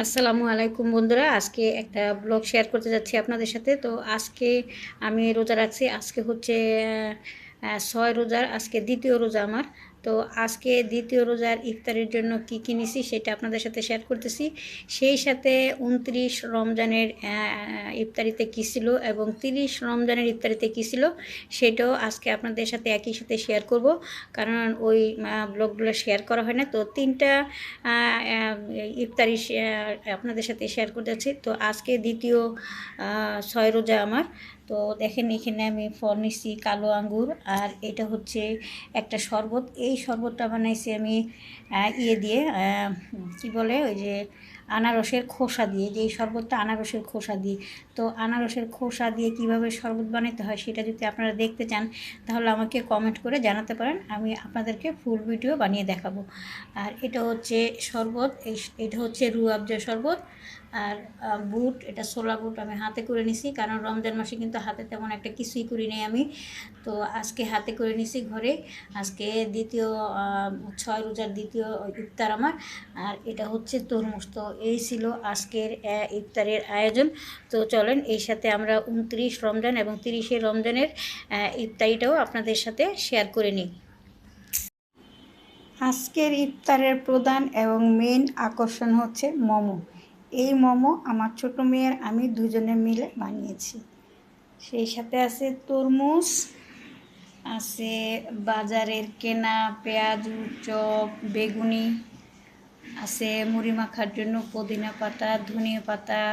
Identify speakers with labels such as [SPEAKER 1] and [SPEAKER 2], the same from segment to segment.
[SPEAKER 1] আসসালামু আলাইকুম বন্ধুরা, আজকে একটা ব্লগ শেয়ার করতে যাচ্ছি আপনাদের সাথে। তো আজকে আমি রোজা রাখছি। আজকে হচ্ছে 6 রোজার আজকে দ্বিতীয় রোজা আমার। তো আজকে দ্বিতীয় রোজার ইফতারের জন্য কি কি নিছি সেটা আপনাদের সাথে শেয়ার করতেছি। সেই সাথে 29 রমজানের ইফতারিতে কী ছিল এবং 30 রমজানের ইফতারিতে কী ছিল সেটাও আজকে আপনাদের সাথে একই সাথে শেয়ার করব, কারণ ওই ব্লগগুলো শেয়ার করা হয় না। তো 3টা ইফতারি আপনাদের সাথে শেয়ার করতে যাচ্ছি। তো আজকে দ্বিতীয় 6 রোজা আমার। তো দেখেন এখানে আমি ফল নিচ্ছি কালো আঙ্গুর, আর এটা হচ্ছে একটা শরবত। এই শরবতটা বানাইছি আমি ইয়ে দিয়ে, কি বলে ওই যে আনারসের খোসা দিয়ে, যে এই শরবতটা আনারসের খোসা দিয়ে। তো আনারসের খোসা দিয়ে কিভাবে শরবত বানাতে হয় সেটা যদি আপনারা দেখতে চান তাহলে আমাকে কমেন্ট করে জানাতে পারেন, আমি আপনাদেরকে ফুল ভিডিও বানিয়ে দেখাবো। আর এটা হচ্ছে শরবত, এটা হচ্ছে রুয়াবজা শরবত। আর বুট, এটা ছোলা বুট আমি হাতে করে নিছি, কারণ রমজান মাসে কিন্তু হাতে তেমন একটা কিছুই করি নেই আমি। তো আজকে হাতে করে নিছি ঘরে। আজকে দ্বিতীয় 6 রোজার দ্বিতীয় ইফতার আমার। আর এটা হচ্ছে তরমুজ। তো এই ছিল আজকের ইফতারের আয়োজন। তো চলেন এই সাথে আমরা 29 রমজান এবং 30শে রমজানের ইফতারিটাও আপনাদের সাথে শেয়ার করে নিই। আজকের ইফতারের প্রধান এবং মেইন আকর্ষণ হচ্ছে মোমো। এই মোমো আমার ছোট মেয়ের আমি দুজনে মিলে বানিয়েছি। সেই সাথে আছে তরমুজ, আছে বাজারের কেনা পেঁয়াজু, চপ, বেগুনি, আছে মুড়ি মাখার জন্য পুদিনা পাতা, ধনিয়া পাতা,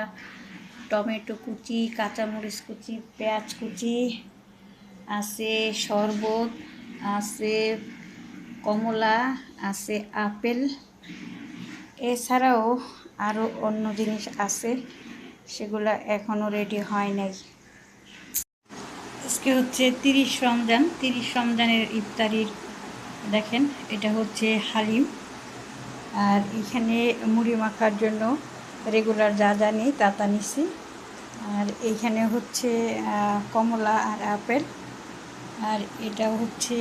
[SPEAKER 1] টমেটো কুচি, কাঁচামরিচ কুচি, পেঁয়াজ কুচি, আছে শরবত, আছে কমলা, আছে আপেল। এছাড়াও আরও অন্য জিনিস আছে, সেগুলো এখনও রেডি হয় নাই। আজকে হচ্ছে 30 রমজান। 30 রমজানের ইফতারির দেখেন, এটা হচ্ছে হালিম। আর এখানে মুড়ি মাখার জন্য রেগুলার যা যা নিই তা তা নিছি। আর এইখানে হচ্ছে কমলা আর আপেল। আর এটা হচ্ছে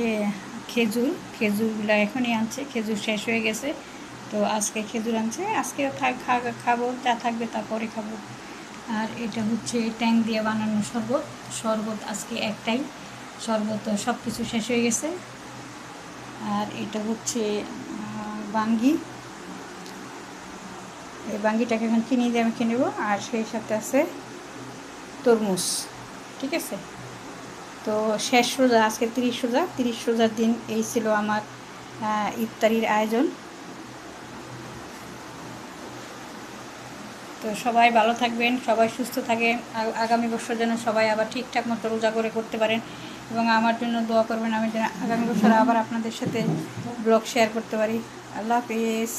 [SPEAKER 1] খেজুর। খেজুরগুলো এখনই আনছে, খেজুর শেষ হয়ে গেছে। তো আজকে খেজুর আনছে, আজকে খাবো, যা থাকবে তারপরে খাবো। আর এটা হচ্ছে ট্যাং দিয়ে বানানো শরবত। শরবত আজকে একটাই শরবত, সব কিছু শেষ হয়ে গেছে। আর এটা হচ্ছে বাঙ্গি। এই বাঙ্গিটাকে এখন চিনি দিয়ে আমি খেয়ে নেবো। আর সেই সাথে আছে তরমুজ। ঠিক আছে। তো শেষ রোজা, আজকে 30 রোজা। 30 রোজার দিন এই ছিল আমার ইফতারির আয়োজন। তো সবাই ভালো থাকবেন, সবাই সুস্থ থাকেন। আগামী বছর যেন সবাই আবার ঠিকঠাক মতো রোজা করে করতে পারেন, এবং আমার জন্য দোয়া করবেন, আমি যেন আগামী বছর আবার আপনাদের সাথে ব্লগ শেয়ার করতে পারি। আল্লাহ হাফেজ।